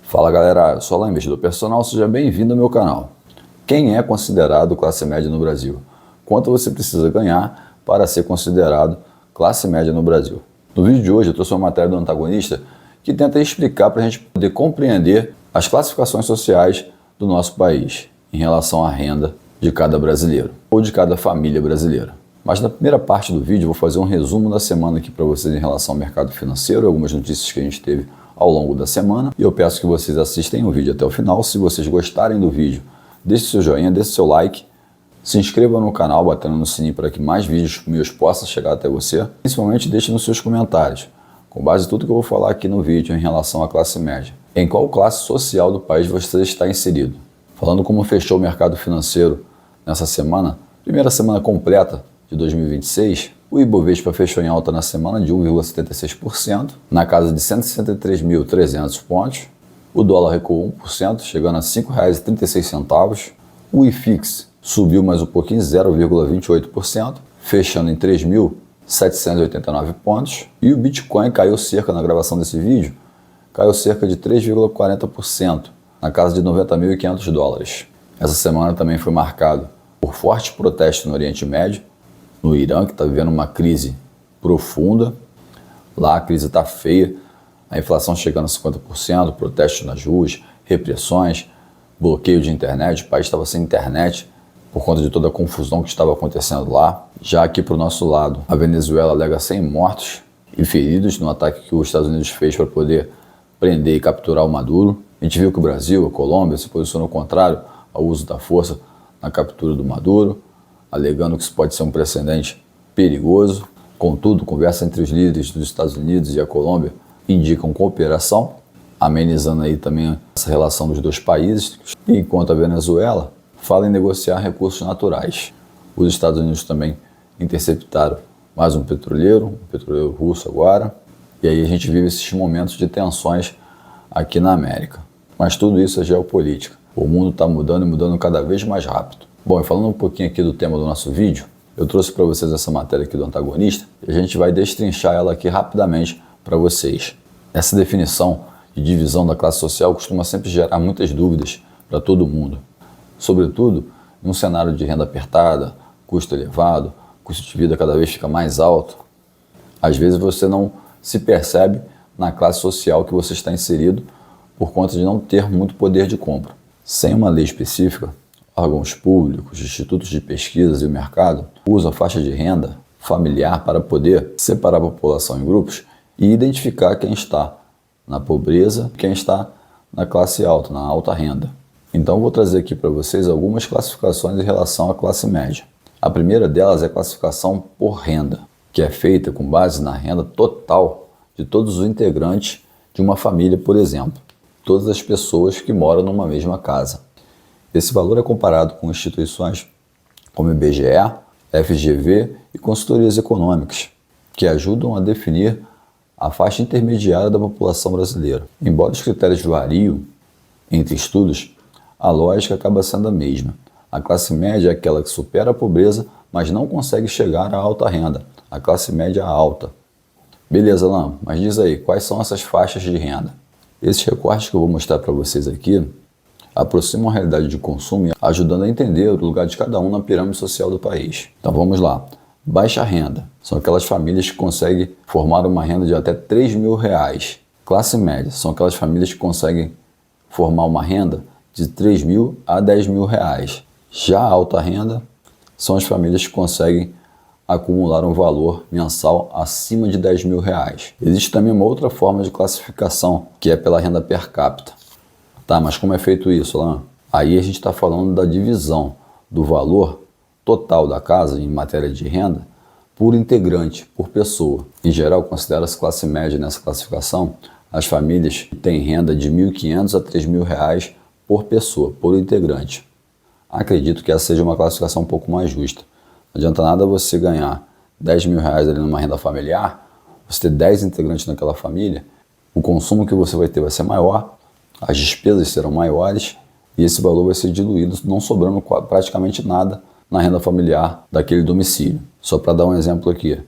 Fala galera, eu sou o investidor personal, seja bem-vindo ao meu canal. Quem é considerado classe média no Brasil? Quanto você precisa ganhar para ser considerado classe média no Brasil? No vídeo de hoje eu trouxe uma matéria do Antagonista que tenta explicar para a gente poder compreender as classificações sociais do nosso país em relação à renda de cada brasileiro ou de cada família brasileira. Mas na primeira parte do vídeo eu vou fazer um resumo da semana aqui para vocês em relação ao mercado financeiro, algumas notícias que a gente teve ao longo da semana. E eu peço que vocês assistem o vídeo até o final. Se vocês gostarem do vídeo, deixe seu joinha, deixe seu like, se inscreva no canal batendo no sininho para que mais vídeos meus possam chegar até você. Principalmente deixe nos seus comentários, com base em tudo que eu vou falar aqui no vídeo em relação à classe média. Em qual classe social do país você está inserido? Falando como fechou o mercado financeiro nessa semana, primeira semana completa de 2026, o Ibovespa fechou em alta na semana de 1,76%, na casa de 163.300 pontos. O dólar recuou 1%, chegando a R$ 5,36. O IFIX subiu mais um pouquinho, 0,28%, fechando em 3.789 pontos. E o Bitcoin caiu cerca, na gravação desse vídeo, caiu cerca de 3,40%, na casa de 90.500 dólares. Essa semana também foi marcado por fortes protestos no Oriente Médio, no Irã, que está vivendo uma crise profunda. Lá a crise está feia, a inflação chegando a 50%, protestos nas ruas, repressões, bloqueio de internet. O país estava sem internet por conta de toda a confusão que estava acontecendo lá. Já aqui para o nosso lado, a Venezuela alega 100 mortos e feridos no ataque que os Estados Unidos fez para poder prender e capturar o Maduro. A gente viu que o Brasil, a Colômbia, se posicionou contrário ao uso da força na captura do Maduro, alegando que isso pode ser um precedente perigoso. Contudo, conversa entre os líderes dos Estados Unidos e a Colômbia indicam cooperação, amenizando aí também essa relação dos dois países, enquanto a Venezuela fala em negociar recursos naturais. Os Estados Unidos também interceptaram mais um petroleiro russo agora, e aí a gente vive esses momentos de tensões aqui na América. Mas tudo isso é geopolítica. O mundo está mudando e mudando cada vez mais rápido. Bom, e falando um pouquinho aqui do tema do nosso vídeo, eu trouxe para vocês essa matéria aqui do Antagonista e a gente vai destrinchar ela aqui rapidamente para vocês. Essa definição de divisão da classe social costuma sempre gerar muitas dúvidas para todo mundo, sobretudo em um cenário de renda apertada, custo elevado, custo de vida cada vez fica mais alto. Às vezes você não se percebe na classe social que você está inserido por conta de não ter muito poder de compra. Sem uma lei específica, órgãos públicos, institutos de pesquisas e o mercado usam a faixa de renda familiar para poder separar a população em grupos e identificar quem está na pobreza e quem está na classe alta, na alta renda. Então eu vou trazer aqui para vocês algumas classificações em relação à classe média. A primeira delas é a classificação por renda, que é feita com base na renda total de todos os integrantes de uma família, por exemplo, todas as pessoas que moram numa mesma casa. Esse valor é comparado com instituições como IBGE, FGV e consultorias econômicas, que ajudam a definir a faixa intermediária da população brasileira. Embora os critérios variem entre estudos, a lógica acaba sendo a mesma. A classe média é aquela que supera a pobreza, mas não consegue chegar à alta renda. A classe média alta. Beleza, Alain, mas diz aí, quais são essas faixas de renda? Esses recortes que eu vou mostrar para vocês aqui aproximam a realidade de consumo, ajudando a entender o lugar de cada um na pirâmide social do país. Então vamos lá. Baixa renda são aquelas famílias que conseguem formar uma renda de até R$3.000. Classe média são aquelas famílias que conseguem formar uma renda de R$3.000 a R$10.000. Já a alta renda são as famílias que conseguem acumular um valor mensal acima de R$10.000. Existe também uma outra forma de classificação, que é pela renda per capita. Tá, mas como é feito isso, Alain? Aí a gente está falando da divisão do valor total da casa em matéria de renda por integrante, por pessoa. Em geral, considera-se classe média nessa classificação as famílias que têm renda de R$1.500 a R$3.000 por pessoa, por integrante. Acredito que essa seja uma classificação um pouco mais justa. Não adianta nada você ganhar R$10.000 ali numa renda familiar, você ter 10 integrantes naquela família, o consumo que você vai ter vai ser maior, as despesas serão maiores e esse valor vai ser diluído, não sobrando praticamente nada na renda familiar daquele domicílio. Só para dar um exemplo aqui,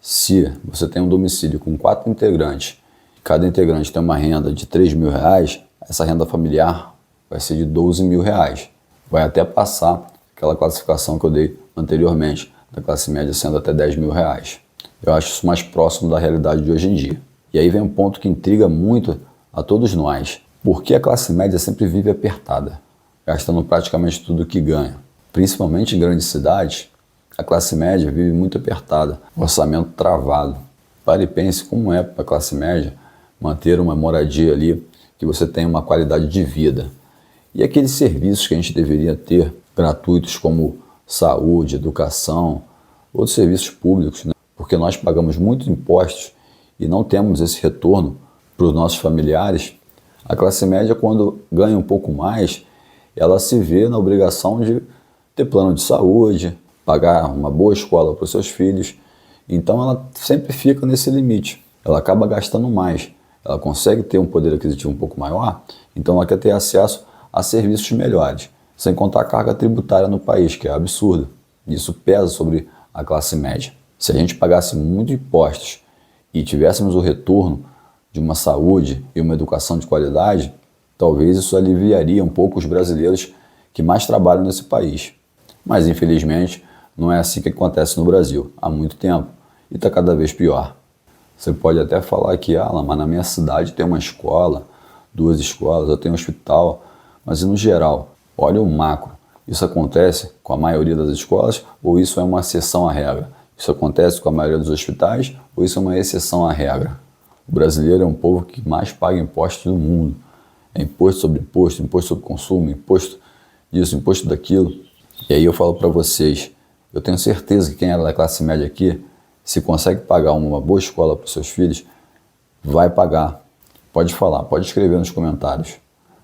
se você tem um domicílio com 4 integrantes, cada integrante tem uma renda de R$3.000, essa renda familiar vai ser de R$ 12.000. Vai até passar aquela classificação que eu dei anteriormente, da classe média sendo até R$ 10.000. Eu acho isso mais próximo da realidade de hoje em dia. E aí vem um ponto que intriga muito a todos nós. Por que a classe média sempre vive apertada, gastando praticamente tudo que ganha? Principalmente em grandes cidades, a classe média vive muito apertada, orçamento travado. Pare e pense como é para a classe média manter uma moradia ali, que você tenha uma qualidade de vida. E aqueles serviços que a gente deveria ter, gratuitos como saúde, educação, outros serviços públicos, né? Porque nós pagamos muitos impostos e não temos esse retorno para os nossos familiares. A classe média, quando ganha um pouco mais, ela se vê na obrigação de ter plano de saúde, pagar uma boa escola para os seus filhos. Então ela sempre fica nesse limite. Ela acaba gastando mais. Ela consegue ter um poder aquisitivo um pouco maior, então ela quer ter acesso a serviços melhores. Sem contar a carga tributária no país, que é absurda. Isso pesa sobre a classe média. Se a gente pagasse muito impostos e tivéssemos o retorno de uma saúde e uma educação de qualidade, talvez isso aliviaria um pouco os brasileiros que mais trabalham nesse país. Mas, infelizmente, não é assim que acontece no Brasil há muito tempo e está cada vez pior. Você pode até falar que, mas na minha cidade tem uma escola, 2 escolas, eu tenho um hospital, mas e no geral? Olha o macro. Isso acontece com a maioria das escolas ou isso é uma exceção à regra? Isso acontece com a maioria dos hospitais ou isso é uma exceção à regra? O brasileiro é um povo que mais paga impostos do mundo. É imposto sobre consumo, imposto disso, imposto daquilo. E aí eu falo para vocês, eu tenho certeza que quem é da classe média aqui, se consegue pagar uma boa escola para os seus filhos, vai pagar. Pode falar, pode escrever nos comentários.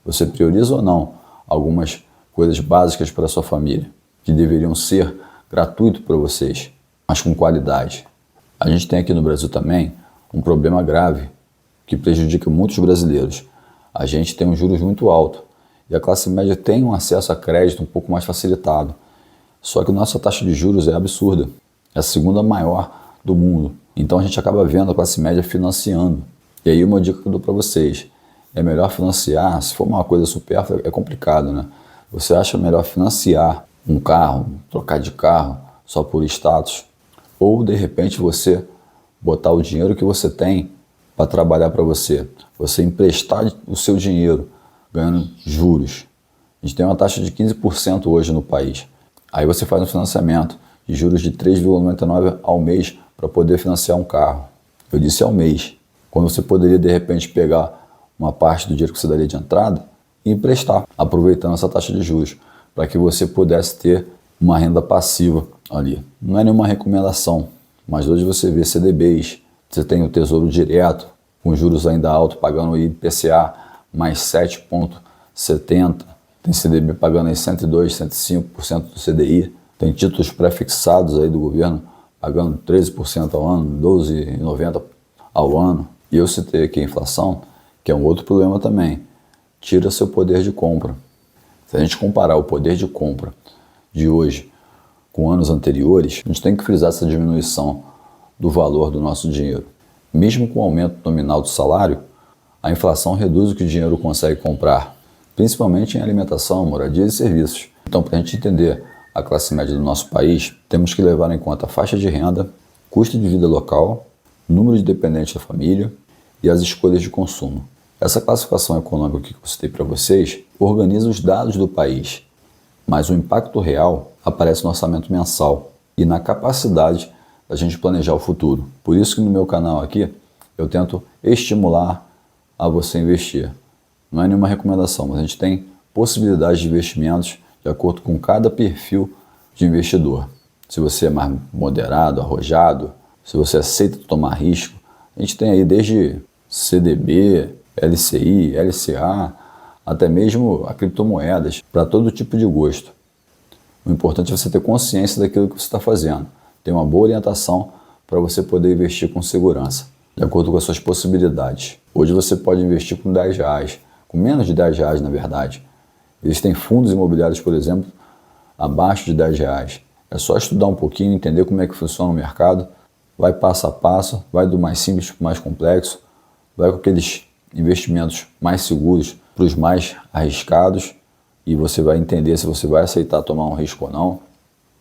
Você prioriza ou não algumas coisas básicas para a sua família, que deveriam ser gratuito para vocês, mas com qualidade. A gente tem aqui no Brasil também um problema grave que prejudica muitos brasileiros. A gente tem um juros muito alto e a classe média tem um acesso a crédito um pouco mais facilitado. Só que nossa taxa de juros é absurda, é a segunda maior do mundo. Então a gente acaba vendo a classe média financiando. E aí uma dica que eu dou para vocês, é melhor financiar, se for uma coisa supérflua é complicado, né? Você acha melhor financiar um carro, trocar de carro só por status? Ou de repente você botar o dinheiro que você tem para trabalhar para você. Você emprestar o seu dinheiro ganhando juros. A gente tem uma taxa de 15% hoje no país. Aí você faz um financiamento de juros de 3,99 ao mês para poder financiar um carro. Eu disse ao mês. Quando você poderia de repente pegar uma parte do dinheiro que você daria de entrada e emprestar, aproveitando essa taxa de juros, para que você pudesse ter uma renda passiva ali. Não é nenhuma recomendação, mas hoje você vê CDBs, você tem o Tesouro Direto, com juros ainda altos, pagando IPCA mais 7,70%, tem CDB pagando aí 102, 105% do CDI, tem títulos pré-fixados aí do governo pagando 13% ao ano, 12,90% ao ano. E eu citei aqui a inflação, que é um outro problema também, tira seu poder de compra. Se a gente comparar o poder de compra de hoje com anos anteriores, a gente tem que frisar essa diminuição do valor do nosso dinheiro. Mesmo com o aumento nominal do salário, a inflação reduz o que o dinheiro consegue comprar, principalmente em alimentação, moradia e serviços. Então, para a gente entender a classe média do nosso país, temos que levar em conta a faixa de renda, custo de vida local, número de dependentes da família e as escolhas de consumo. Essa classificação econômica que eu citei para vocês organiza os dados do país, mas o impacto real aparece no orçamento mensal e na capacidade da gente planejar o futuro. Por isso que no meu canal aqui eu tento estimular a você investir. Não é nenhuma recomendação, mas a gente tem possibilidades de investimentos de acordo com cada perfil de investidor. Se você é mais moderado, arrojado, se você aceita tomar risco, a gente tem aí desde CDB, LCI, LCA, até mesmo a criptomoedas, para todo tipo de gosto. O importante é você ter consciência daquilo que você está fazendo, ter uma boa orientação para você poder investir com segurança, de acordo com as suas possibilidades. Hoje você pode investir com R$10, com menos de R$10 na verdade. Existem fundos imobiliários, por exemplo, abaixo de R$10. É só estudar um pouquinho, entender como é que funciona o mercado, vai passo a passo, vai do mais simples para o mais complexo, vai com aqueles investimentos mais seguros para os mais arriscados e você vai entender se você vai aceitar tomar um risco ou não.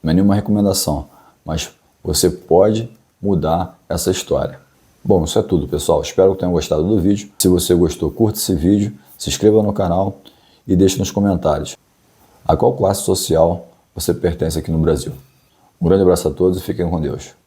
Não é nenhuma recomendação, mas você pode mudar essa história. Bom, isso é tudo, pessoal. Espero que tenham gostado do vídeo. Se você gostou, curta esse vídeo, se inscreva no canal e deixe nos comentários a qual classe social você pertence aqui no Brasil. Um grande abraço a todos e fiquem com Deus.